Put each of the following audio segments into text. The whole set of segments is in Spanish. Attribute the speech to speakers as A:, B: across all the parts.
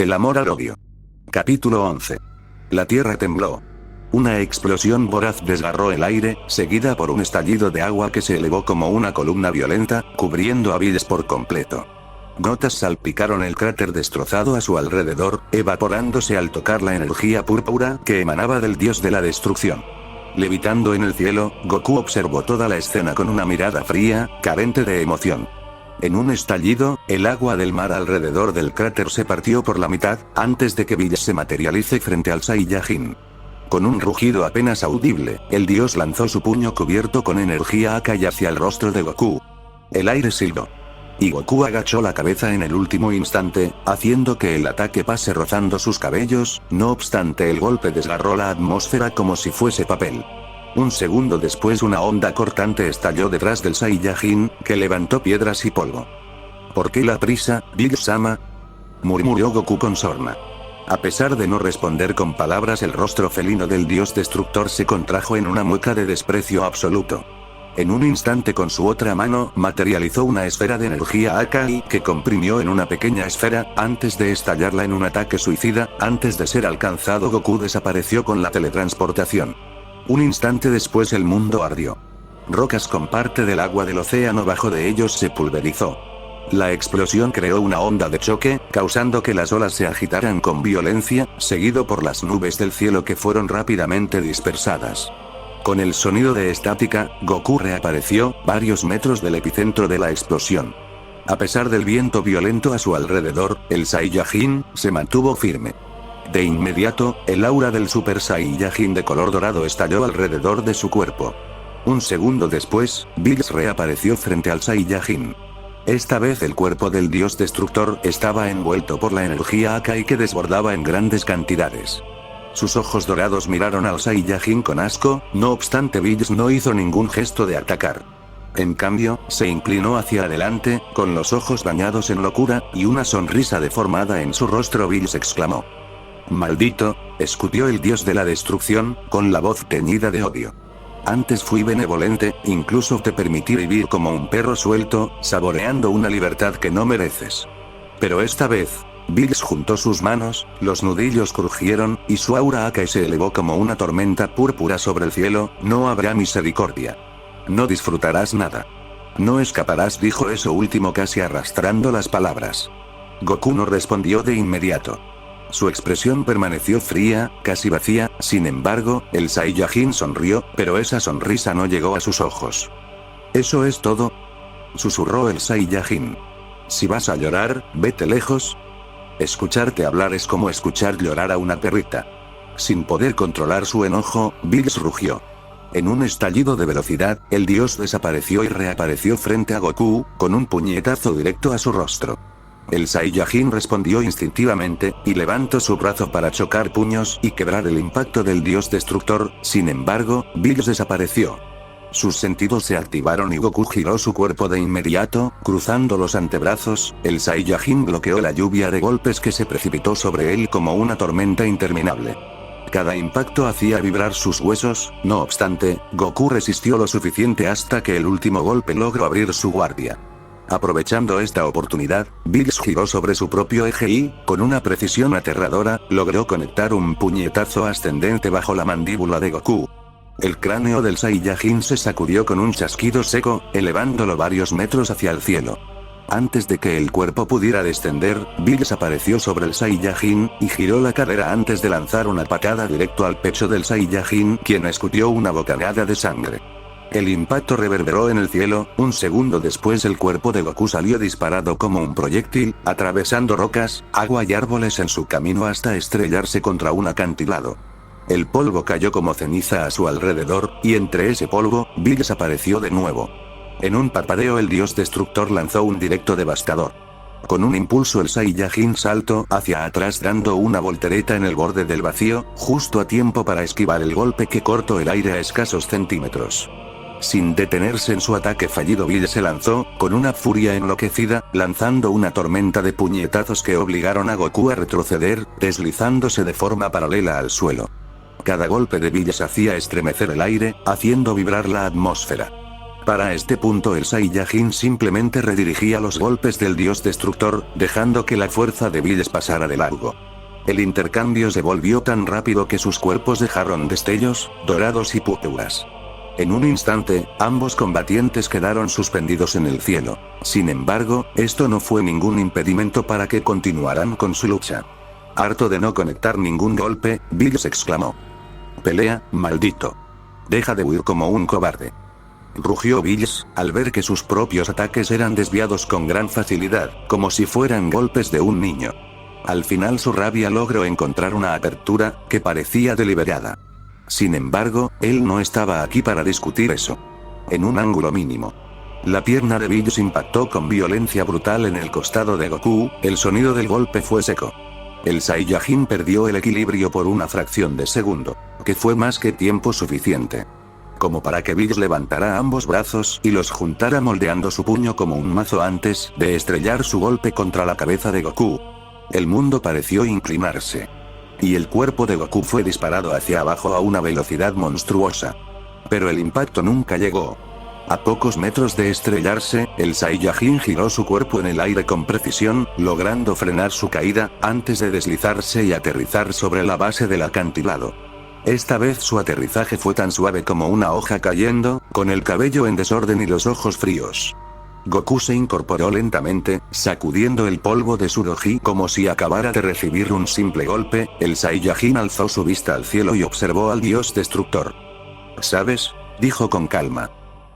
A: El amor al odio. Capítulo 11. La tierra tembló. Una explosión voraz desgarró el aire, seguida por un estallido de agua que se elevó como una columna violenta, cubriendo a Bills por completo. Gotas salpicaron el cráter destrozado a su alrededor, evaporándose al tocar la energía púrpura que emanaba del dios de la destrucción. Levitando en el cielo, Goku observó toda la escena con una mirada fría, carente de emoción. En un estallido, el agua del mar alrededor del cráter se partió por la mitad, antes de que Bills se materialice frente al Saiyajin. Con un rugido apenas audible, el dios lanzó su puño cubierto con energía Akai hacia el rostro de Goku. El aire silbó. Y Goku agachó la cabeza en el último instante, haciendo que el ataque pase rozando sus cabellos, no obstante el golpe desgarró la atmósfera como si fuese papel. Un segundo después una onda cortante estalló detrás del Saiyajin, que levantó piedras y polvo. ¿Por qué la prisa, Bills-sama?, murmuró Goku con sorna. A pesar de no responder con palabras, el rostro felino del dios destructor se contrajo en una mueca de desprecio absoluto. En un instante con su otra mano materializó una esfera de energía Akai que comprimió en una pequeña esfera, antes de estallarla en un ataque suicida. Antes de ser alcanzado, Goku desapareció con la teletransportación. Un instante después el mundo ardió. Rocas con parte del agua del océano bajo de ellos se pulverizó. La explosión creó una onda de choque, causando que las olas se agitaran con violencia, seguido por las nubes del cielo que fueron rápidamente dispersadas. Con el sonido de estática, Goku reapareció, varios metros del epicentro de la explosión. A pesar del viento violento a su alrededor, el Saiyajin se mantuvo firme. De inmediato, el aura del Super Saiyajin de color dorado estalló alrededor de su cuerpo. Un segundo después, Bills reapareció frente al Saiyajin. Esta vez el cuerpo del dios destructor estaba envuelto por la energía Akai que desbordaba en grandes cantidades. Sus ojos dorados miraron al Saiyajin con asco, no obstante Bills no hizo ningún gesto de atacar. En cambio, se inclinó hacia adelante, con los ojos bañados en locura, y una sonrisa deformada en su rostro. Bills exclamó: «¡Maldito!», escupió el dios de la destrucción, con la voz teñida de odio. «Antes fui benevolente, incluso te permití vivir como un perro suelto, saboreando una libertad que no mereces. Pero esta vez...». Bills juntó sus manos, los nudillos crujieron, y su aura Akai se elevó como una tormenta púrpura sobre el cielo. «No habrá misericordia. No disfrutarás nada. No escaparás», dijo eso último casi arrastrando las palabras. Goku no respondió de inmediato. Su expresión permaneció fría, casi vacía. Sin embargo, el Saiyajin sonrió, pero esa sonrisa no llegó a sus ojos. «¿Eso es todo?», susurró el Saiyajin. «Si vas a llorar, vete lejos». Escucharte hablar es como escuchar llorar a una perrita. Sin poder controlar su enojo, Bills rugió. En un estallido de velocidad, el dios desapareció y reapareció frente a Goku, con un puñetazo directo a su rostro. El Saiyajin respondió instintivamente, y levantó su brazo para chocar puños y quebrar el impacto del dios destructor. Sin embargo, Bills desapareció. Sus sentidos se activaron y Goku giró su cuerpo de inmediato, cruzando los antebrazos. El Saiyajin bloqueó la lluvia de golpes que se precipitó sobre él como una tormenta interminable. Cada impacto hacía vibrar sus huesos. No obstante, Goku resistió lo suficiente hasta que el último golpe logró abrir su guardia. Aprovechando esta oportunidad, Bills giró sobre su propio eje y, con una precisión aterradora, logró conectar un puñetazo ascendente bajo la mandíbula de Goku. El cráneo del Saiyajin se sacudió con un chasquido seco, elevándolo varios metros hacia el cielo. Antes de que el cuerpo pudiera descender, Bills apareció sobre el Saiyajin, y giró la cadera antes de lanzar una patada directo al pecho del Saiyajin, quien escupió una bocanada de sangre. El impacto reverberó en el cielo. Un segundo después el cuerpo de Goku salió disparado como un proyectil, atravesando rocas, agua y árboles en su camino hasta estrellarse contra un acantilado. El polvo cayó como ceniza a su alrededor, y entre ese polvo, Bills apareció de nuevo. En un parpadeo el dios destructor lanzó un directo devastador. Con un impulso el Saiyajin saltó hacia atrás dando una voltereta en el borde del vacío, justo a tiempo para esquivar el golpe que cortó el aire a escasos centímetros. Sin detenerse en su ataque fallido, Bills se lanzó, con una furia enloquecida, lanzando una tormenta de puñetazos que obligaron a Goku a retroceder, deslizándose de forma paralela al suelo. Cada golpe de Bills hacía estremecer el aire, haciendo vibrar la atmósfera. Para este punto el Saiyajin simplemente redirigía los golpes del dios destructor, dejando que la fuerza de Bills pasara de largo. El intercambio se volvió tan rápido que sus cuerpos dejaron destellos, dorados y púrpuras. En un instante, ambos combatientes quedaron suspendidos en el cielo. Sin embargo, esto no fue ningún impedimento para que continuaran con su lucha. Harto de no conectar ningún golpe, Bills exclamó: «Pelea, maldito. Deja de huir como un cobarde». Rugió Bills, al ver que sus propios ataques eran desviados con gran facilidad, como si fueran golpes de un niño. Al final su rabia logró encontrar una apertura, que parecía deliberada. Sin embargo, él no estaba aquí para discutir eso. En un ángulo mínimo. La pierna de Bills impactó con violencia brutal en el costado de Goku, el sonido del golpe fue seco. El Saiyajin perdió el equilibrio por una fracción de segundo, que fue más que tiempo suficiente. Como para que Bills levantara ambos brazos y los juntara moldeando su puño como un mazo antes de estrellar su golpe contra la cabeza de Goku. El mundo pareció inclinarse. Y el cuerpo de Goku fue disparado hacia abajo a una velocidad monstruosa. Pero el impacto nunca llegó. A pocos metros de estrellarse, el Saiyajin giró su cuerpo en el aire con precisión, logrando frenar su caída, antes de deslizarse y aterrizar sobre la base del acantilado. Esta vez su aterrizaje fue tan suave como una hoja cayendo, con el cabello en desorden y los ojos fríos. Goku se incorporó lentamente, sacudiendo el polvo de su doji como si acabara de recibir un simple golpe. El Saiyajin alzó su vista al cielo y observó al dios destructor. «¿Sabes?», dijo con calma.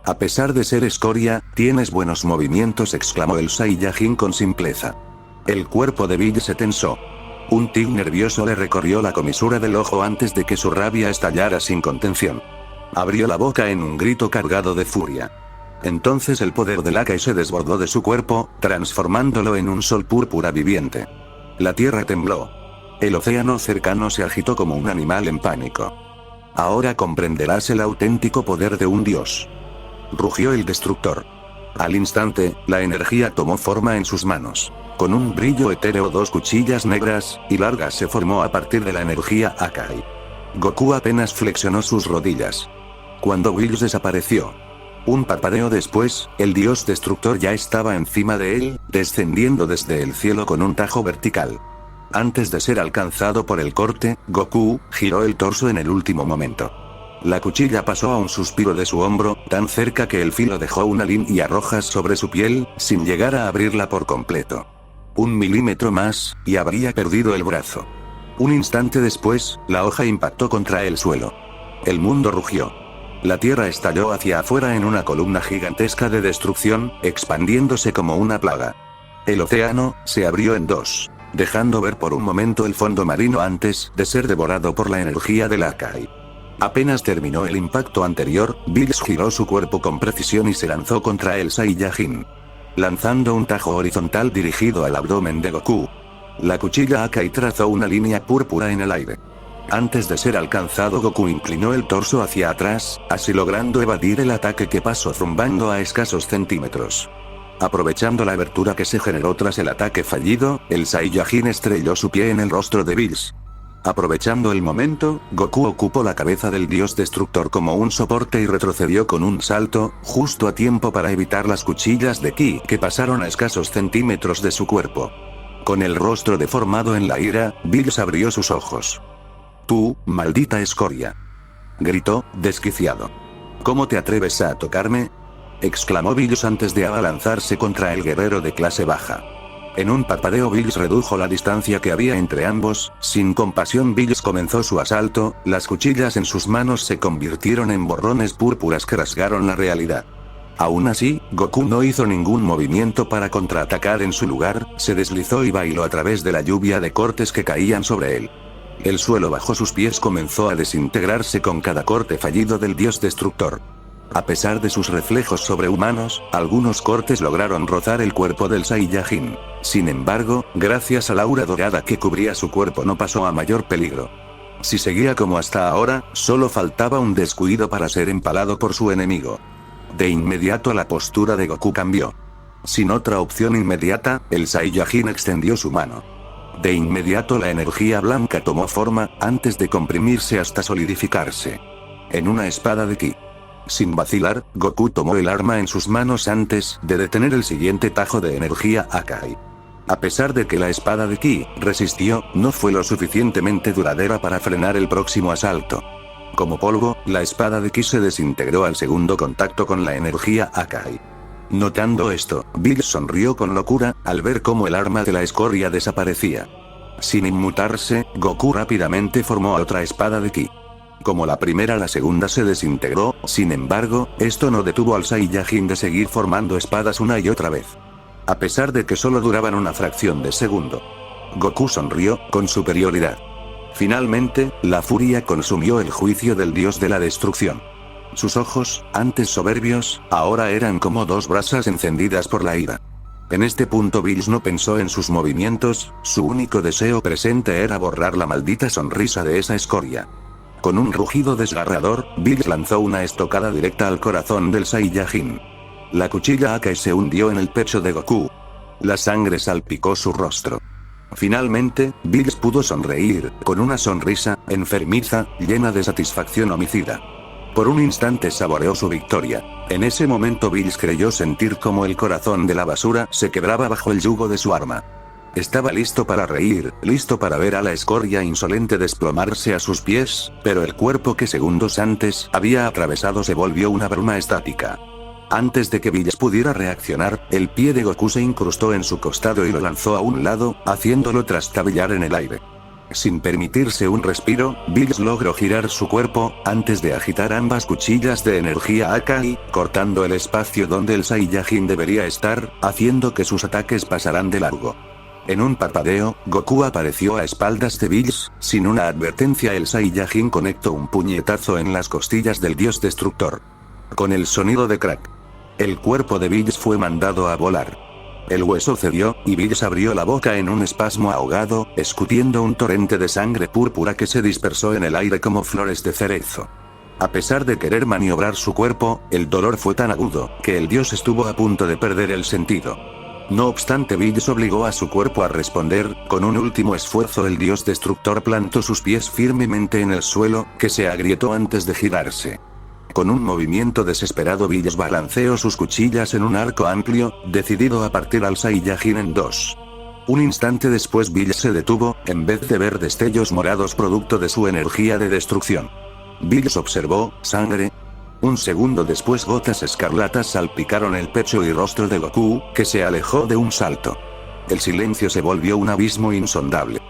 A: «A pesar de ser escoria, tienes buenos movimientos», exclamó el Saiyajin con simpleza. El cuerpo de Bills se tensó. Un tic nervioso le recorrió la comisura del ojo antes de que su rabia estallara sin contención. Abrió la boca en un grito cargado de furia. Entonces el poder del Akai se desbordó de su cuerpo, transformándolo en un sol púrpura viviente. La tierra tembló. El océano cercano se agitó como un animal en pánico. «Ahora comprenderás el auténtico poder de un dios», rugió el destructor. Al instante, la energía tomó forma en sus manos. Con un brillo etéreo, dos cuchillas negras y largas se formó a partir de la energía Akai. Goku apenas flexionó sus rodillas. Cuando Bills desapareció, un parpadeo después, el dios destructor ya estaba encima de él, descendiendo desde el cielo con un tajo vertical. Antes de ser alcanzado por el corte, Goku giró el torso en el último momento. La cuchilla pasó a un suspiro de su hombro, tan cerca que el filo dejó una línea roja sobre su piel, sin llegar a abrirla por completo. 1 milímetro más, y habría perdido el brazo. Un instante después, la hoja impactó contra el suelo. El mundo rugió. La tierra estalló hacia afuera en una columna gigantesca de destrucción, expandiéndose como una plaga. El océano se abrió en dos, dejando ver por un momento el fondo marino antes de ser devorado por la energía del Akai. Apenas terminó el impacto anterior, Bills giró su cuerpo con precisión y se lanzó contra el Saiyajin, lanzando un tajo horizontal dirigido al abdomen de Goku. La cuchilla Akai trazó una línea púrpura en el aire. Antes de ser alcanzado, Goku inclinó el torso hacia atrás, así logrando evadir el ataque que pasó zumbando a escasos centímetros. Aprovechando la abertura que se generó tras el ataque fallido, el Saiyajin estrelló su pie en el rostro de Bills. Aprovechando el momento, Goku ocupó la cabeza del dios destructor como un soporte y retrocedió con un salto, justo a tiempo para evitar las cuchillas de ki que pasaron a escasos centímetros de su cuerpo. Con el rostro deformado en la ira, Bills abrió sus ojos. «Tú, maldita escoria», gritó, desquiciado. «¿Cómo te atreves a tocarme?», exclamó Bills antes de abalanzarse contra el guerrero de clase baja. En un parpadeo Bills redujo la distancia que había entre ambos. Sin compasión Bills comenzó su asalto, las cuchillas en sus manos se convirtieron en borrones púrpuras que rasgaron la realidad. Aún así, Goku no hizo ningún movimiento para contraatacar. En su lugar, se deslizó y bailó a través de la lluvia de cortes que caían sobre él. El suelo bajo sus pies comenzó a desintegrarse con cada corte fallido del dios destructor. A pesar de sus reflejos sobrehumanos, algunos cortes lograron rozar el cuerpo del Saiyajin. Sin embargo, gracias al aura dorada que cubría su cuerpo no pasó a mayor peligro. Si seguía como hasta ahora, solo faltaba un descuido para ser empalado por su enemigo. De inmediato la postura de Goku cambió. Sin otra opción inmediata, el Saiyajin extendió su mano. De inmediato la energía blanca tomó forma, antes de comprimirse hasta solidificarse en una espada de ki. Sin vacilar, Goku tomó el arma en sus manos antes de detener el siguiente tajo de energía Akai. A pesar de que la espada de Ki resistió, no fue lo suficientemente duradera para frenar el próximo asalto. Como polvo, la espada de Ki se desintegró al segundo contacto con la energía Akai. Notando esto, Bills sonrió con locura, al ver cómo el arma de la escoria desaparecía. Sin inmutarse, Goku rápidamente formó otra espada de Ki. Como la primera, la segunda se desintegró, sin embargo, esto no detuvo al Saiyajin de seguir formando espadas una y otra vez. A pesar de que solo duraban una fracción de segundo. Goku sonrió, con superioridad. Finalmente, la furia consumió el juicio del dios de la destrucción. Sus ojos, antes soberbios, ahora eran como dos brasas encendidas por la ira. En este punto Bills no pensó en sus movimientos, su único deseo presente era borrar la maldita sonrisa de esa escoria. Con un rugido desgarrador, Bills lanzó una estocada directa al corazón del Saiyajin. La cuchilla Akai se hundió en el pecho de Goku. La sangre salpicó su rostro. Finalmente, Bills pudo sonreír, con una sonrisa enfermiza, llena de satisfacción homicida. Por un instante saboreó su victoria. En ese momento Bills creyó sentir como el corazón de la basura se quebraba bajo el yugo de su arma. Estaba listo para reír, listo para ver a la escoria insolente desplomarse a sus pies, pero el cuerpo que segundos antes había atravesado se volvió una bruma estática. Antes de que Bills pudiera reaccionar, el pie de Goku se incrustó en su costado y lo lanzó a un lado, haciéndolo trastabillar en el aire. Sin permitirse un respiro, Bills logró girar su cuerpo, antes de agitar ambas cuchillas de energía Akai, cortando el espacio donde el Saiyajin debería estar, haciendo que sus ataques pasaran de largo. En un parpadeo, Goku apareció a espaldas de Bills, sin una advertencia el Saiyajin conectó un puñetazo en las costillas del dios destructor. Con el sonido de crack, el cuerpo de Bills fue mandado a volar. El hueso cedió, y Bills abrió la boca en un espasmo ahogado, escupiendo un torrente de sangre púrpura que se dispersó en el aire como flores de cerezo. A pesar de querer maniobrar su cuerpo, el dolor fue tan agudo, que el dios estuvo a punto de perder el sentido. No obstante, Bills obligó a su cuerpo a responder, con un último esfuerzo el dios destructor plantó sus pies firmemente en el suelo, que se agrietó antes de girarse. Con un movimiento desesperado Bills balanceó sus cuchillas en un arco amplio, decidido a partir al Saiyajin en dos. Un instante después Bills se detuvo, en vez de ver destellos morados producto de su energía de destrucción. Bills observó, sangre. Un segundo después gotas escarlatas salpicaron el pecho y rostro de Goku, que se alejó de un salto. El silencio se volvió un abismo insondable.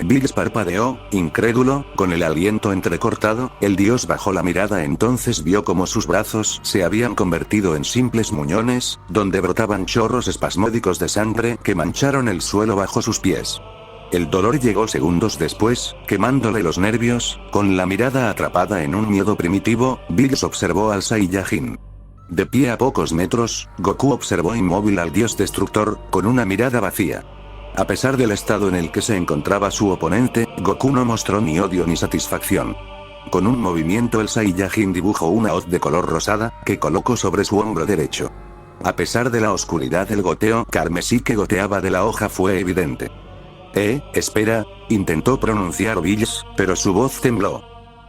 A: Bills parpadeó, incrédulo, con el aliento entrecortado, el dios bajó la mirada, entonces vio como sus brazos se habían convertido en simples muñones, donde brotaban chorros espasmódicos de sangre que mancharon el suelo bajo sus pies. El dolor llegó segundos después, quemándole los nervios, con la mirada atrapada en un miedo primitivo, Bills observó al Saiyajin. De pie a pocos metros, Goku observó inmóvil al dios destructor, con una mirada vacía. A pesar del estado en el que se encontraba su oponente, Goku no mostró ni odio ni satisfacción. Con un movimiento el Saiyajin dibujó una hoz de color rosada, que colocó sobre su hombro derecho. A pesar de la oscuridad, el goteo carmesí que goteaba de la hoja fue evidente. Espera, intentó pronunciar Bills, pero su voz tembló.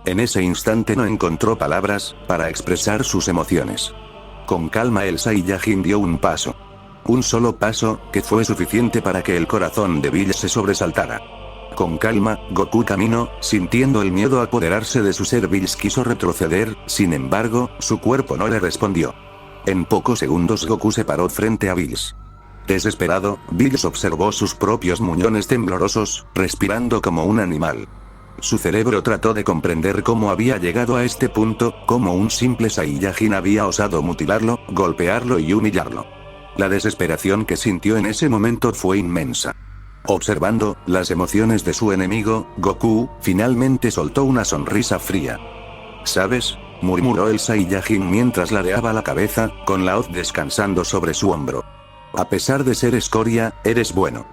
A: En ese instante no encontró palabras para expresar sus emociones. Con calma el Saiyajin dio un paso. Un solo paso, que fue suficiente para que el corazón de Bills se sobresaltara. Con calma, Goku caminó, sintiendo el miedo apoderarse de su ser. Bills quiso retroceder, sin embargo, su cuerpo no le respondió. En pocos segundos Goku se paró frente a Bills. Desesperado, Bills observó sus propios muñones temblorosos, respirando como un animal. Su cerebro trató de comprender cómo había llegado a este punto, cómo un simple Saiyajin había osado mutilarlo, golpearlo y humillarlo. La desesperación que sintió en ese momento fue inmensa. Observando las emociones de su enemigo, Goku finalmente soltó una sonrisa fría. ¿Sabes?, murmuró el Saiyajin mientras ladeaba la cabeza, con la hoz descansando sobre su hombro. A pesar de ser escoria, eres bueno.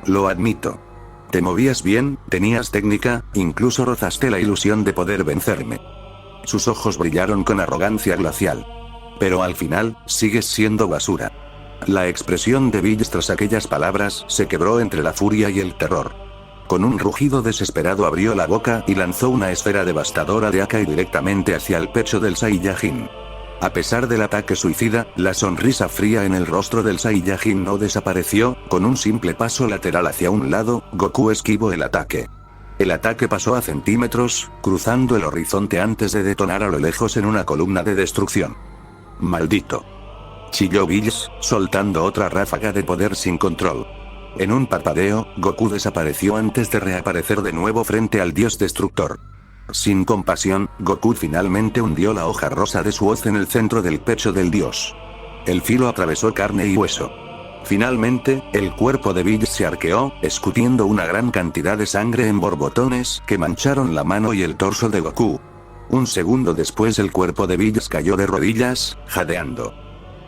A: Lo admito. Te movías bien, tenías técnica, incluso rozaste la ilusión de poder vencerme. Sus ojos brillaron con arrogancia glacial. Pero al final, sigues siendo basura. La expresión de Bills tras aquellas palabras se quebró entre la furia y el terror. Con un rugido desesperado abrió la boca y lanzó una esfera devastadora de Akai directamente hacia el pecho del Saiyajin. A pesar del ataque suicida, la sonrisa fría en el rostro del Saiyajin no desapareció. Con un simple paso lateral hacia un lado, Goku esquivó el ataque. El ataque pasó a centímetros, cruzando el horizonte antes de detonar a lo lejos en una columna de destrucción. ¡Maldito!, chilló Bills, soltando otra ráfaga de poder sin control. En un parpadeo, Goku desapareció antes de reaparecer de nuevo frente al dios destructor. Sin compasión, Goku finalmente hundió la hoja rosa de su hoz en el centro del pecho del dios. El filo atravesó carne y hueso. Finalmente, el cuerpo de Bills se arqueó, escupiendo una gran cantidad de sangre en borbotones que mancharon la mano y el torso de Goku. Un segundo después el cuerpo de Bills cayó de rodillas, jadeando.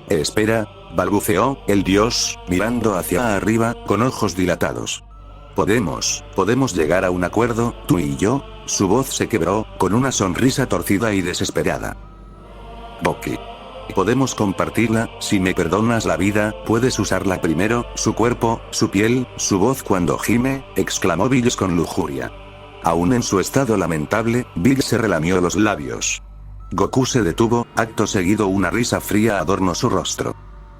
A: Espera, balbuceó el dios, mirando hacia arriba, con ojos dilatados. Podemos llegar a un acuerdo, tú y yo. Su voz se quebró, con una sonrisa torcida y desesperada. Goki. Podemos compartirla, si me perdonas la vida, puedes usarla primero, su cuerpo, su piel, su voz cuando gime, exclamó Bills con lujuria. Aún en su estado lamentable, Bills se relamió los labios. Goku se detuvo, acto seguido una risa fría adornó su rostro.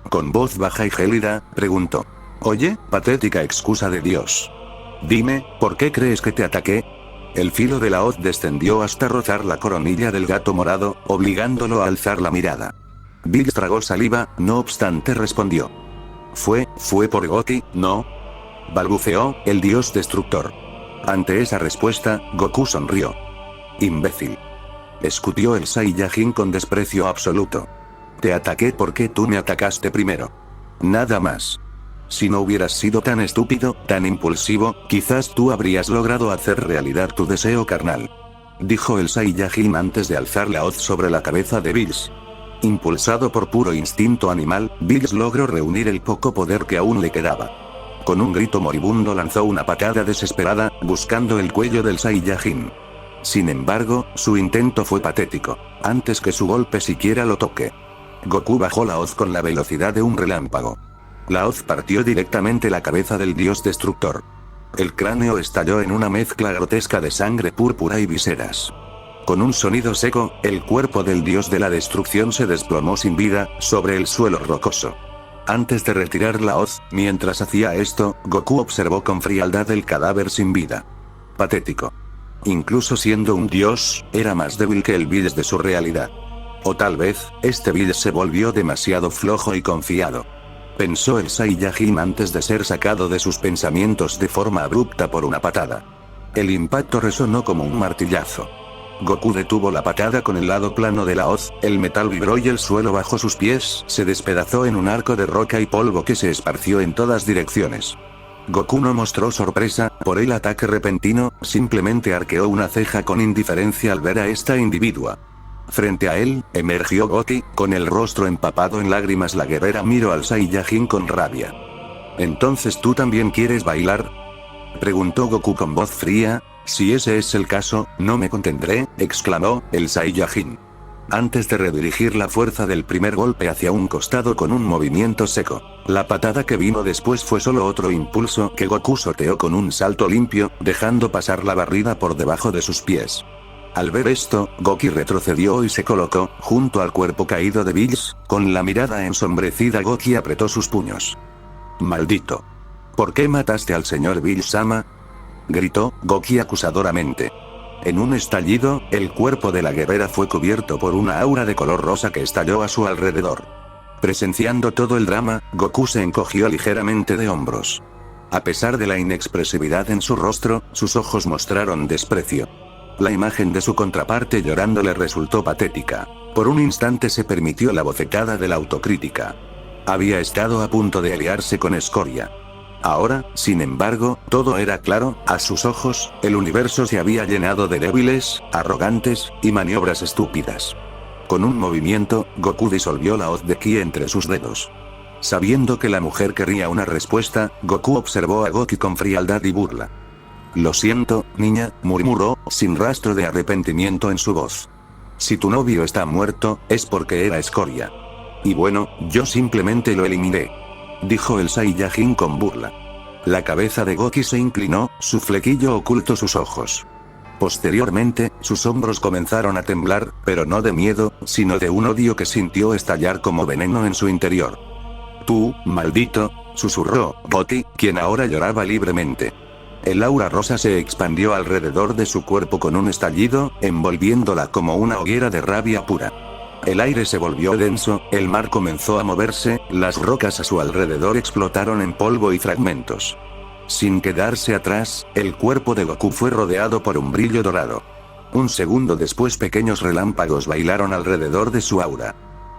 A: Con voz baja y gélida, preguntó. Oye, patética excusa de Dios. Dime, ¿por qué crees que te ataqué? El filo de la hoz descendió hasta rozar la coronilla del gato morado, obligándolo a alzar la mirada. Bills tragó saliva, no obstante respondió. Fue por Goki, ¿no? Balbuceó el dios destructor. Ante esa respuesta, Goku sonrió. Imbécil. Escupió el Saiyajin con desprecio absoluto. Te ataqué porque tú me atacaste primero. Nada más. Si no hubieras sido tan estúpido, tan impulsivo, quizás tú habrías logrado hacer realidad tu deseo carnal. Dijo el Saiyajin antes de alzar la hoz sobre la cabeza de Bills. Impulsado por puro instinto animal, Bills logró reunir el poco poder que aún le quedaba. Con un grito moribundo lanzó una patada desesperada, buscando el cuello del Saiyajin. Sin embargo, su intento fue patético, antes que su golpe siquiera lo toque. Goku bajó la hoz con la velocidad de un relámpago. La hoz partió directamente la cabeza del dios destructor. El cráneo estalló en una mezcla grotesca de sangre púrpura y vísceras. Con un sonido seco, el cuerpo del dios de la destrucción se desplomó sin vida, sobre el suelo rocoso. Antes de retirar la hoz, mientras hacía esto, Goku observó con frialdad el cadáver sin vida. Patético. Incluso siendo un dios, era más débil que el Bills de su realidad. O tal vez, este Bills se volvió demasiado flojo y confiado. Pensó el Saiyajin antes de ser sacado de sus pensamientos de forma abrupta por una patada. El impacto resonó como un martillazo. Goku detuvo la patada con el lado plano de la hoz, el metal vibró y el suelo bajo sus pies se despedazó en un arco de roca y polvo que se esparció en todas direcciones. Goku no mostró sorpresa por el ataque repentino, simplemente arqueó una ceja con indiferencia al ver a esta individua. Frente a él, emergió Goki, con el rostro empapado en lágrimas. La guerrera miró al Saiyajin con rabia. ¿Entonces tú también quieres bailar?, preguntó Goku con voz fría. Si ese es el caso, no me contendré, exclamó el Saiyajin. Antes de redirigir la fuerza del primer golpe hacia un costado con un movimiento seco, la patada que vino después fue solo otro impulso que Goku sorteó con un salto limpio, dejando pasar la barrida por debajo de sus pies. Al ver esto, Goku retrocedió y se colocó, junto al cuerpo caído de Bills, con la mirada ensombrecida. Goku apretó sus puños. ¡Maldito! ¿Por qué mataste al señor Bills-sama?, gritó Goku acusadoramente. En un estallido, el cuerpo de la guerrera fue cubierto por una aura de color rosa que estalló a su alrededor. Presenciando todo el drama, Goku se encogió ligeramente de hombros. A pesar de la inexpresividad en su rostro, sus ojos mostraron desprecio. La imagen de su contraparte llorando le resultó patética. Por un instante se permitió la bofetada de la autocrítica. Había estado a punto de aliarse con Escoria. Ahora, sin embargo, todo era claro, a sus ojos, el universo se había llenado de débiles, arrogantes, y maniobras estúpidas. Con un movimiento, Goku disolvió la hoz de ki entre sus dedos. Sabiendo que la mujer quería una respuesta, Goku observó a Goku con frialdad y burla. Lo siento, niña, murmuró, sin rastro de arrepentimiento en su voz. Si tu novio está muerto, es porque era escoria. Y bueno, yo simplemente lo eliminé, dijo el Saiyajin con burla. La cabeza de Goku se inclinó, su flequillo ocultó sus ojos. Posteriormente, sus hombros comenzaron a temblar, pero no de miedo, sino de un odio que sintió estallar como veneno en su interior. «Tú, maldito», susurró Goki, quien ahora lloraba libremente. El aura rosa se expandió alrededor de su cuerpo con un estallido, envolviéndola como una hoguera de rabia pura. El aire se volvió denso, el mar comenzó a moverse, las rocas a su alrededor explotaron en polvo y fragmentos. Sin quedarse atrás, el cuerpo de Goku fue rodeado por un brillo dorado. Un segundo después pequeños relámpagos bailaron alrededor de su aura.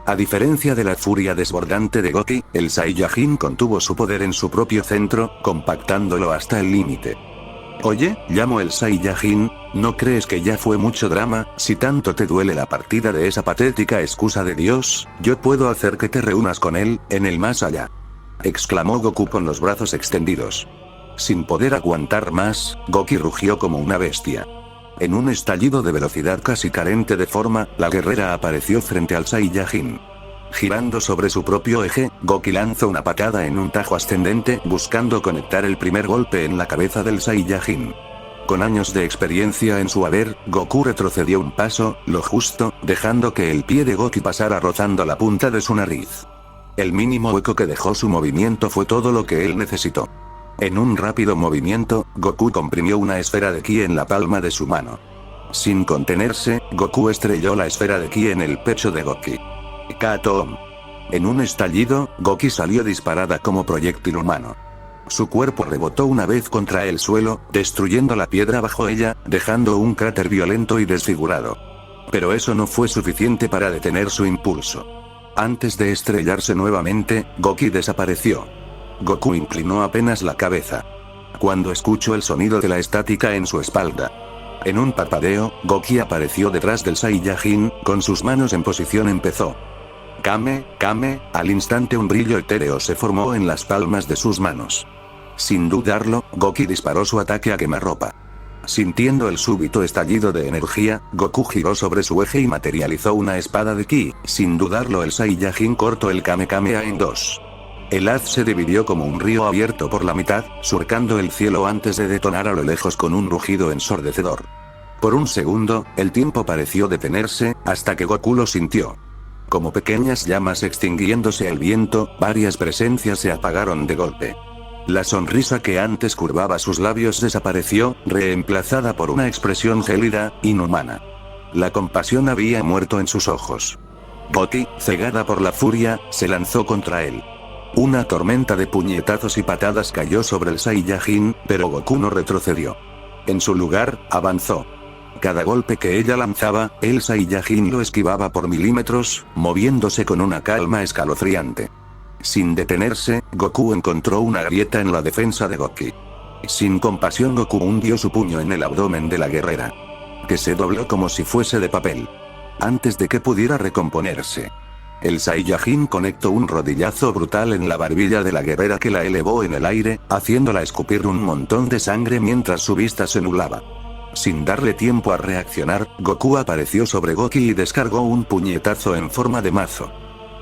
A: A diferencia de la furia desbordante de Goki, el Saiyajin contuvo su poder en su propio centro, compactándolo hasta el límite. «Oye», llamó el Saiyajin, «¿no crees que ya fue mucho drama? Si tanto te duele la partida de esa patética excusa de Dios, yo puedo hacer que te reúnas con él, en el más allá», exclamó Goku con los brazos extendidos. Sin poder aguantar más, Goki rugió como una bestia. En un estallido de velocidad casi carente de forma, la guerrera apareció frente al Saiyajin. Girando sobre su propio eje, Goki lanzó una patada en un tajo ascendente, buscando conectar el primer golpe en la cabeza del Saiyajin. Con años de experiencia en su haber, Goku retrocedió un paso, lo justo, dejando que el pie de Goki pasara rozando la punta de su nariz. El mínimo hueco que dejó su movimiento fue todo lo que él necesitó. En un rápido movimiento, Goku comprimió una esfera de ki en la palma de su mano. Sin contenerse, Goku estrelló la esfera de ki en el pecho de Goki. ¡Katom! En un estallido, Goki salió disparada como proyectil humano. Su cuerpo rebotó una vez contra el suelo, destruyendo la piedra bajo ella, dejando un cráter violento y desfigurado. Pero eso no fue suficiente para detener su impulso. Antes de estrellarse nuevamente, Goki desapareció. Goku inclinó apenas la cabeza. Cuando escuchó el sonido de la estática en su espalda. En un parpadeo, Goki apareció detrás del Saiyajin, con sus manos en posición empezó. Kame, Kame, al instante un brillo etéreo se formó en las palmas de sus manos. Sin dudarlo, Goki disparó su ataque a quemarropa. Sintiendo el súbito estallido de energía, Goku giró sobre su eje y materializó una espada de ki. Sin dudarlo, el Saiyajin cortó el Kamehameha en dos. El haz se dividió como un río abierto por la mitad, surcando el cielo antes de detonar a lo lejos con un rugido ensordecedor. Por un segundo, el tiempo pareció detenerse, hasta que Goku lo sintió. Como pequeñas llamas extinguiéndose al viento, varias presencias se apagaron de golpe. La sonrisa que antes curvaba sus labios desapareció, reemplazada por una expresión gélida, inhumana. La compasión había muerto en sus ojos. Goki, cegada por la furia, se lanzó contra él. Una tormenta de puñetazos y patadas cayó sobre el Saiyajin, pero Goku no retrocedió. En su lugar, avanzó. Cada golpe que ella lanzaba, el Saiyajin lo esquivaba por milímetros, moviéndose con una calma escalofriante. Sin detenerse, Goku encontró una grieta en la defensa de Goki. Sin compasión, Goku hundió su puño en el abdomen de la guerrera, que se dobló como si fuese de papel. Antes de que pudiera recomponerse, el Saiyajin conectó un rodillazo brutal en la barbilla de la guerrera que la elevó en el aire, haciéndola escupir un montón de sangre mientras su vista se nublaba. Sin darle tiempo a reaccionar, Goku apareció sobre Goki y descargó un puñetazo en forma de mazo.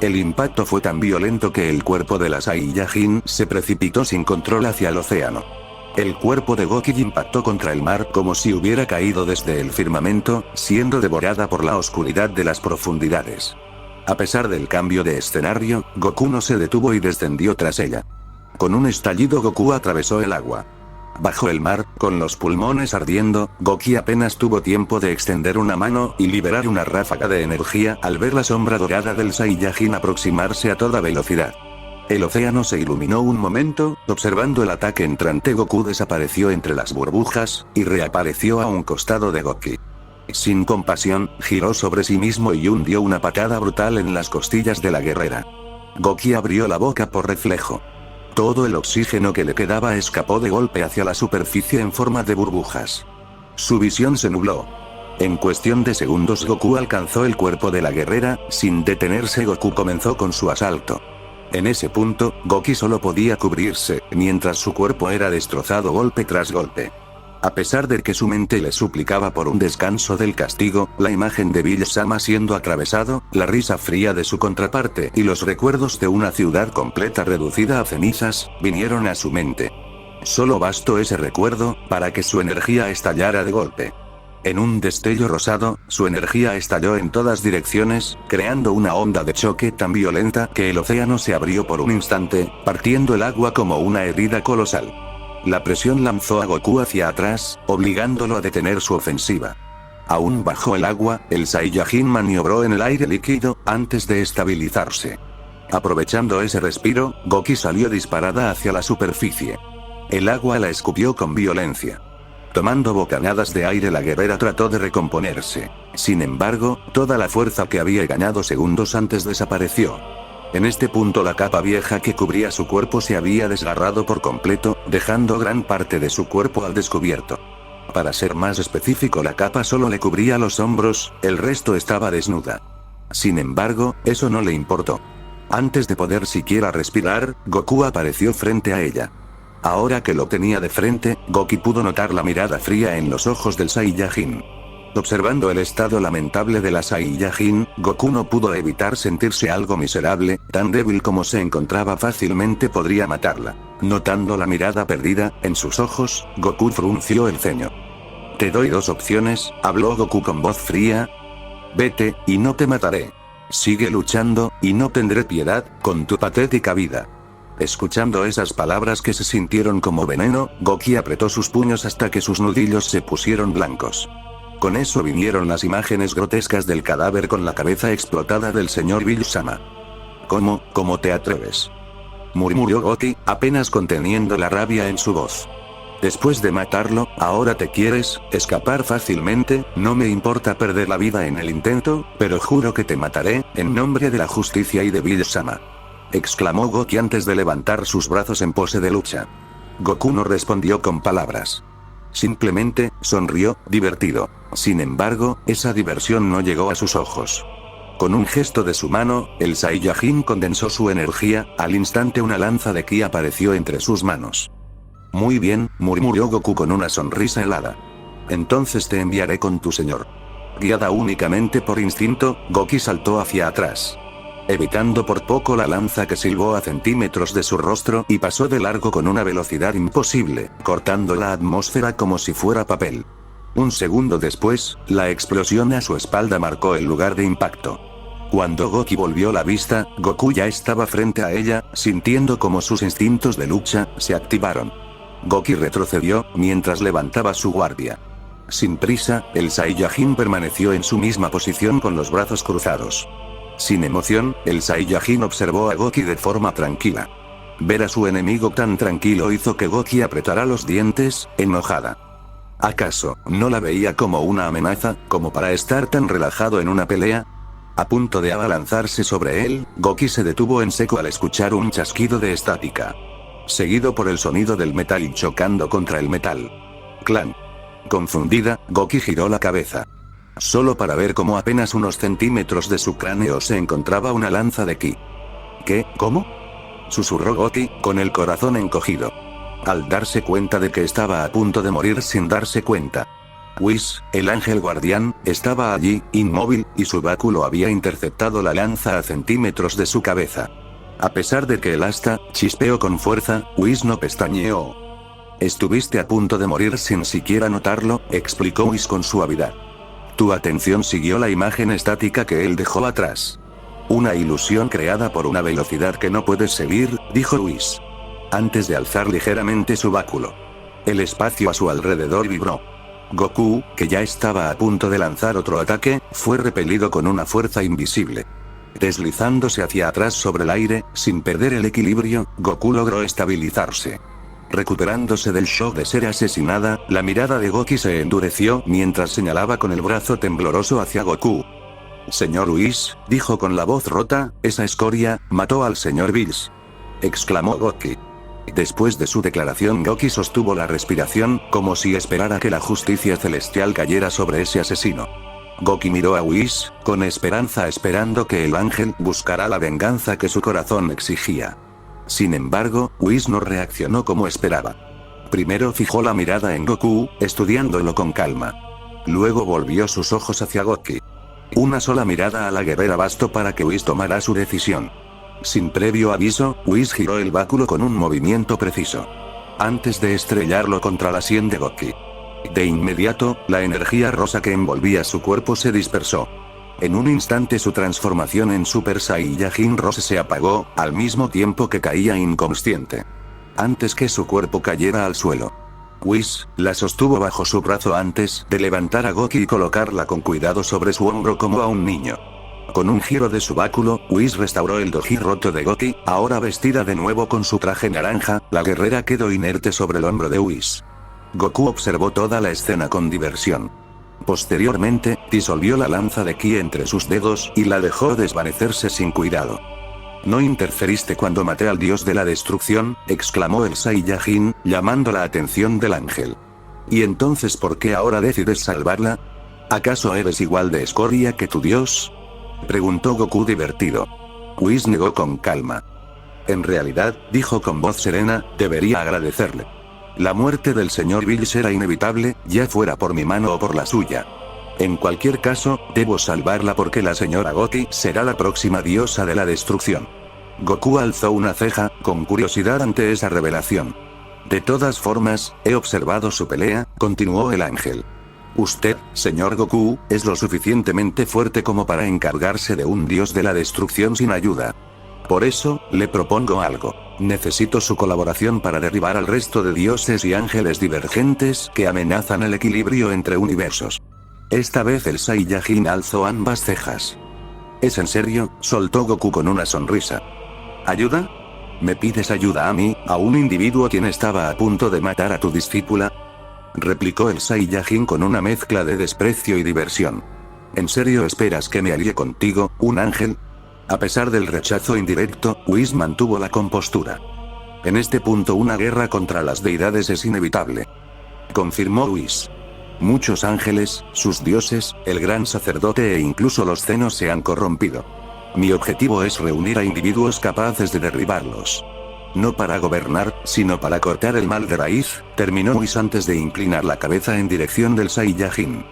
A: El impacto fue tan violento que el cuerpo de la Saiyajin se precipitó sin control hacia el océano. El cuerpo de Goki impactó contra el mar como si hubiera caído desde el firmamento, siendo devorada por la oscuridad de las profundidades. A pesar del cambio de escenario, Goku no se detuvo y descendió tras ella. Con un estallido, Goku atravesó el agua. Bajo el mar, con los pulmones ardiendo, Goki apenas tuvo tiempo de extender una mano y liberar una ráfaga de energía al ver la sombra dorada del Saiyajin aproximarse a toda velocidad. El océano se iluminó un momento, observando el ataque entrante. Goku desapareció entre las burbujas, y reapareció a un costado de Goki. Sin compasión, giró sobre sí mismo y hundió una patada brutal en las costillas de la guerrera. Goki abrió la boca por reflejo. Todo el oxígeno que le quedaba escapó de golpe hacia la superficie en forma de burbujas. Su visión se nubló. En cuestión de segundos, Goku alcanzó el cuerpo de la guerrera. Sin detenerse, Goku comenzó con su asalto. En ese punto, Goki solo podía cubrirse, mientras su cuerpo era destrozado golpe tras golpe. A pesar de que su mente le suplicaba por un descanso del castigo, la imagen de Bill-sama siendo atravesado, la risa fría de su contraparte y los recuerdos de una ciudad completa reducida a cenizas, vinieron a su mente. Solo bastó ese recuerdo, para que su energía estallara de golpe. En un destello rosado, su energía estalló en todas direcciones, creando una onda de choque tan violenta que el océano se abrió por un instante, partiendo el agua como una herida colosal. La presión lanzó a Goku hacia atrás, obligándolo a detener su ofensiva. Aún bajo el agua, el Saiyajin maniobró en el aire líquido, antes de estabilizarse. Aprovechando ese respiro, Goku salió disparada hacia la superficie. El agua la escupió con violencia. Tomando bocanadas de aire, la guerrera trató de recomponerse. Sin embargo, toda la fuerza que había ganado segundos antes desapareció. En este punto la capa vieja que cubría su cuerpo se había desgarrado por completo, dejando gran parte de su cuerpo al descubierto. Para ser más específico, la capa solo le cubría los hombros, el resto estaba desnuda. Sin embargo, eso no le importó. Antes de poder siquiera respirar, Goku apareció frente a ella. Ahora que lo tenía de frente, Goku pudo notar la mirada fría en los ojos del Saiyajin. Observando el estado lamentable de la Saiyajin, Goku no pudo evitar sentirse algo miserable, tan débil como se encontraba fácilmente podría matarla. Notando la mirada perdida en sus ojos, Goku frunció el ceño. Te doy dos opciones, habló Goku con voz fría. Vete, y no te mataré. Sigue luchando, y no tendré piedad con tu patética vida. Escuchando esas palabras que se sintieron como veneno, Goku apretó sus puños hasta que sus nudillos se pusieron blancos. Con eso vinieron las imágenes grotescas del cadáver con la cabeza explotada del señor Billsama. ¿Cómo te atreves?, murmuró Goku, apenas conteniendo la rabia en su voz. Después de matarlo, ¿ahora te quieres escapar fácilmente? No me importa perder la vida en el intento, pero juro que te mataré, en nombre de la justicia y de Billsama, exclamó Goku antes de levantar sus brazos en pose de lucha. Goku no respondió con palabras. Simplemente, sonrió, divertido. Sin embargo, esa diversión no llegó a sus ojos. Con un gesto de su mano, el Saiyajin condensó su energía, al instante una lanza de ki apareció entre sus manos. Muy bien, murmuró Goku con una sonrisa helada. Entonces te enviaré con tu señor. Guiada únicamente por instinto, Goku saltó hacia atrás, evitando por poco la lanza que silbó a centímetros de su rostro y pasó de largo con una velocidad imposible, cortando la atmósfera como si fuera papel. Un segundo después, la explosión a su espalda marcó el lugar de impacto. Cuando Goku volvió la vista, Goku ya estaba frente a ella, sintiendo como sus instintos de lucha se activaron. Goku retrocedió, mientras levantaba su guardia. Sin prisa, el Saiyajin permaneció en su misma posición con los brazos cruzados. Sin emoción, el Saiyajin observó a Goku de forma tranquila. Ver a su enemigo tan tranquilo hizo que Goku apretara los dientes, enojada. ¿Acaso no la veía como una amenaza, como para estar tan relajado en una pelea? A punto de abalanzarse sobre él, Goku se detuvo en seco al escuchar un chasquido de estática, seguido por el sonido del metal chocando contra el metal. ¡Clan! Confundida, Goku giró la cabeza, solo para ver cómo apenas unos centímetros de su cráneo se encontraba una lanza de ki. ¿Qué? ¿Cómo?, susurró Goku, con el corazón encogido, al darse cuenta de que estaba a punto de morir sin darse cuenta. Whis, el ángel guardián, estaba allí, inmóvil, y su báculo había interceptado la lanza a centímetros de su cabeza. A pesar de que el asta chispeó con fuerza, Whis no pestañeó. Estuviste a punto de morir sin siquiera notarlo, explicó Whis con suavidad. Tu atención siguió la imagen estática que él dejó atrás. Una ilusión creada por una velocidad que no puedes seguir, dijo Whis, antes de alzar ligeramente su báculo. El espacio a su alrededor vibró. Goku, que ya estaba a punto de lanzar otro ataque, fue repelido con una fuerza invisible. Deslizándose hacia atrás sobre el aire, sin perder el equilibrio, Goku logró estabilizarse. Recuperándose del shock de ser asesinada, la mirada de Goku se endureció mientras señalaba con el brazo tembloroso hacia Goku. Señor Whis, dijo con la voz rota, esa escoria mató al señor Bills, exclamó Goku. Después de su declaración, Goku sostuvo la respiración, como si esperara que la justicia celestial cayera sobre ese asesino. Goku miró a Whis, con esperanza, esperando que el ángel buscara la venganza que su corazón exigía. Sin embargo, Whis no reaccionó como esperaba. Primero fijó la mirada en Goku, estudiándolo con calma. Luego volvió sus ojos hacia Goku. Una sola mirada a la guerrera bastó para que Whis tomara su decisión. Sin previo aviso, Whis giró el báculo con un movimiento preciso, antes de estrellarlo contra la sien de Goku. De inmediato, la energía rosa que envolvía su cuerpo se dispersó. En un instante su transformación en Super Saiyajin Rose se apagó, al mismo tiempo que caía inconsciente. Antes que su cuerpo cayera al suelo, Whis la sostuvo bajo su brazo antes de levantar a Goki y colocarla con cuidado sobre su hombro como a un niño. Con un giro de su báculo, Whis restauró el doji roto de Goki, ahora vestida de nuevo con su traje naranja. La guerrera quedó inerte sobre el hombro de Whis. Goku observó toda la escena con diversión. Posteriormente, disolvió la lanza de ki entre sus dedos y la dejó desvanecerse sin cuidado. «No interferiste cuando maté al dios de la destrucción», exclamó el Saiyajin, llamando la atención del ángel. «¿Y entonces por qué ahora decides salvarla? ¿Acaso eres igual de escoria que tu dios?», preguntó Goku divertido. Whis negó con calma. «En realidad», dijo con voz serena, «debería agradecerle. La muerte del señor Bills era inevitable, ya fuera por mi mano o por la suya. En cualquier caso, debo salvarla porque la señora Goki será la próxima diosa de la destrucción». Goku alzó una ceja, con curiosidad ante esa revelación. «De todas formas, he observado su pelea», continuó el ángel. «Usted, señor Goku, es lo suficientemente fuerte como para encargarse de un dios de la destrucción sin ayuda. Por eso, le propongo algo. Necesito su colaboración para derribar al resto de dioses y ángeles divergentes que amenazan el equilibrio entre universos». Esta vez el Saiyajin alzó ambas cejas. «¿Es en serio?», soltó Goku con una sonrisa. «¿Ayuda? ¿Me pides ayuda a mí, a un individuo quien estaba a punto de matar a tu discípula?», replicó el Saiyajin con una mezcla de desprecio y diversión. «¿En serio esperas que me alíe contigo, un ángel?». A pesar del rechazo indirecto, Whis mantuvo la compostura. «En este punto una guerra contra las deidades es inevitable», confirmó Whis. «Muchos ángeles, sus dioses, el gran sacerdote e incluso los Zenos se han corrompido. Mi objetivo es reunir a individuos capaces de derribarlos. No para gobernar, sino para cortar el mal de raíz», terminó Whis antes de inclinar la cabeza en dirección del Saiyajin.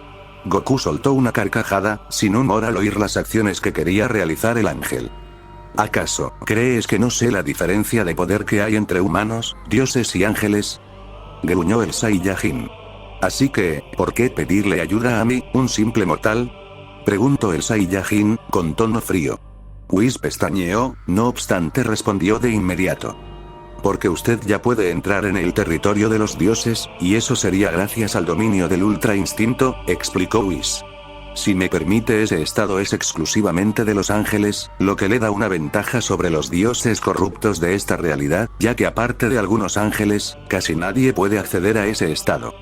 A: Goku soltó una carcajada, sin humor al oír las acciones que quería realizar el ángel. «¿Acaso crees que no sé la diferencia de poder que hay entre humanos, dioses y ángeles?», gruñó el Saiyajin. «Así que, ¿por qué pedirle ayuda a mí, un simple mortal?», preguntó el Saiyajin, con tono frío. Whis pestañeó, no obstante respondió de inmediato. «Porque usted ya puede entrar en el territorio de los dioses, y eso sería gracias al dominio del Ultra Instinto», explicó Whis. «Si me permite, ese estado es exclusivamente de los ángeles, lo que le da una ventaja sobre los dioses corruptos de esta realidad, ya que aparte de algunos ángeles, casi nadie puede acceder a ese estado.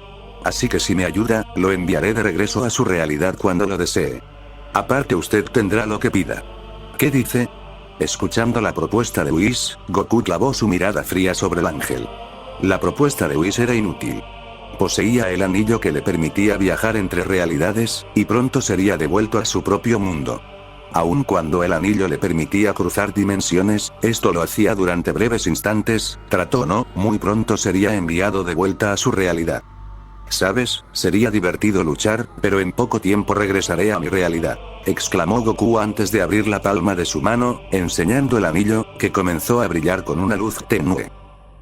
A: Así que si me ayuda, lo enviaré de regreso a su realidad cuando lo desee. Aparte usted tendrá lo que pida». «¿Qué dice?». Escuchando la propuesta de Whis, Goku clavó su mirada fría sobre el ángel. La propuesta de Whis era inútil. Poseía el anillo que le permitía viajar entre realidades, y pronto sería devuelto a su propio mundo. Aun cuando el anillo le permitía cruzar dimensiones, esto lo hacía durante breves instantes, trató o no, muy pronto sería enviado de vuelta a su realidad. «¿Sabes? Sería divertido luchar, pero en poco tiempo regresaré a mi realidad», exclamó Goku antes de abrir la palma de su mano, enseñando el anillo, que comenzó a brillar con una luz tenue.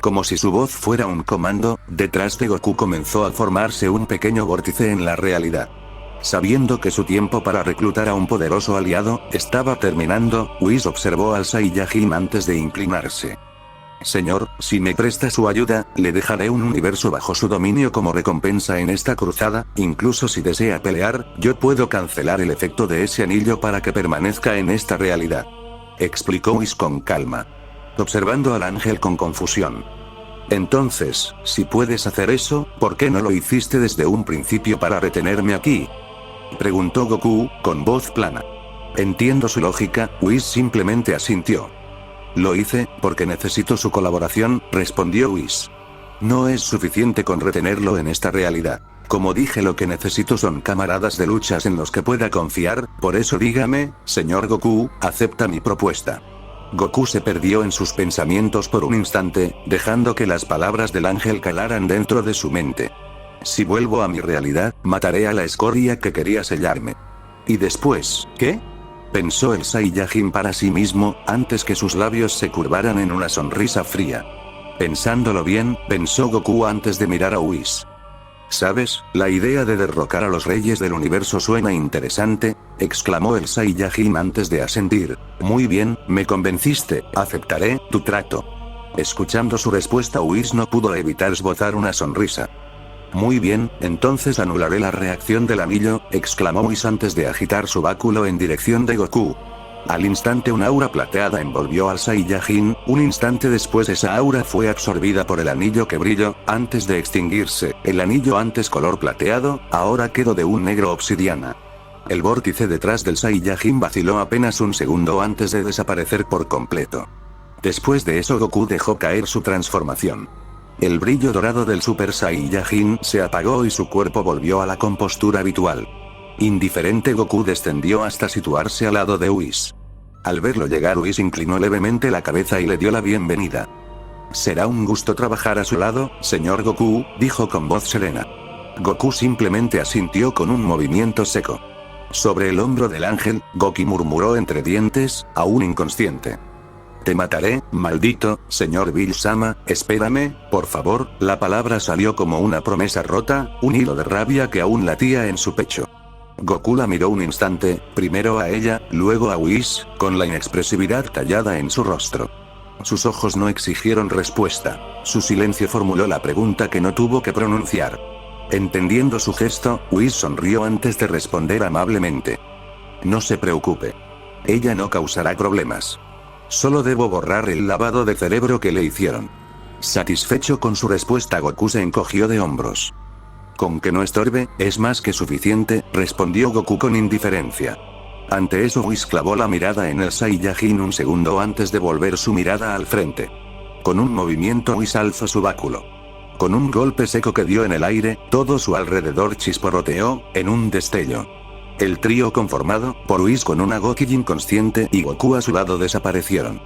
A: Como si su voz fuera un comando, detrás de Goku comenzó a formarse un pequeño vórtice en la realidad. Sabiendo que su tiempo para reclutar a un poderoso aliado estaba terminando, Whis observó al Saiyajin antes de inclinarse. «Señor, si me presta su ayuda, le dejaré un universo bajo su dominio como recompensa en esta cruzada. Incluso si desea pelear, yo puedo cancelar el efecto de ese anillo para que permanezca en esta realidad», explicó Whis con calma, observando al ángel con confusión. «Entonces, si puedes hacer eso, ¿por qué no lo hiciste desde un principio para retenerme aquí?», preguntó Goku, con voz plana. Entiendo su lógica, Whis simplemente asintió. «Lo hice, porque necesito su colaboración», respondió Whis. «No es suficiente con retenerlo en esta realidad. Como dije, lo que necesito son camaradas de luchas en los que pueda confiar, por eso dígame, señor Goku, ¿acepta mi propuesta?». Goku se perdió en sus pensamientos por un instante, dejando que las palabras del ángel calaran dentro de su mente. «Si vuelvo a mi realidad, mataré a la escoria que quería sellarme». «¿Y después, qué?», pensó el Saiyajin para sí mismo, antes que sus labios se curvaran en una sonrisa fría. Pensándolo bien, pensó Goku antes de mirar a Whis. ¿Sabes? La idea de derrocar a los reyes del universo suena interesante, exclamó el Saiyajin antes de asentir. Muy bien, me convenciste, aceptaré tu trato. Escuchando su respuesta, Whis no pudo evitar esbozar una sonrisa. Muy bien, entonces anularé la reacción del anillo, exclamó Whis antes de agitar su báculo en dirección de Goku. Al instante un aura plateada envolvió al Saiyajin, un instante después esa aura fue absorbida por el anillo que brilló, antes de extinguirse. El anillo antes color plateado, ahora quedó de un negro obsidiana. El vórtice detrás del Saiyajin vaciló apenas un segundo antes de desaparecer por completo. Después de eso Goku dejó caer su transformación. El brillo dorado del Super Saiyajin se apagó y su cuerpo volvió a la compostura habitual. Indiferente, Goku descendió hasta situarse al lado de Whis. Al verlo llegar, Whis inclinó levemente la cabeza y le dio la bienvenida. Será un gusto trabajar a su lado, señor Goku, dijo con voz serena. Goku simplemente asintió con un movimiento seco. Sobre el hombro del ángel, Goku murmuró entre dientes, aún inconsciente. Te mataré, maldito, señor Bill-sama, espérame, por favor. La palabra salió como una promesa rota, un hilo de rabia que aún latía en su pecho. Goku la miró un instante, primero a ella, luego a Whis, con la inexpresividad tallada en su rostro. Sus ojos no exigieron respuesta. Su silencio formuló la pregunta que no tuvo que pronunciar. Entendiendo su gesto, Whis sonrió antes de responder amablemente. No se preocupe. Ella no causará problemas. Solo debo borrar el lavado de cerebro que le hicieron. Satisfecho con su respuesta, Goku se encogió de hombros. Con que no estorbe, es más que suficiente, respondió Goku con indiferencia. Ante eso Whis clavó la mirada en el Saiyajin un segundo antes de volver su mirada al frente. Con un movimiento Whis alzó su báculo. Con un golpe seco que dio en el aire, todo su alrededor chisporroteó, en un destello. El trío conformado por Whis con una Gokujin inconsciente y Goku a su lado desaparecieron.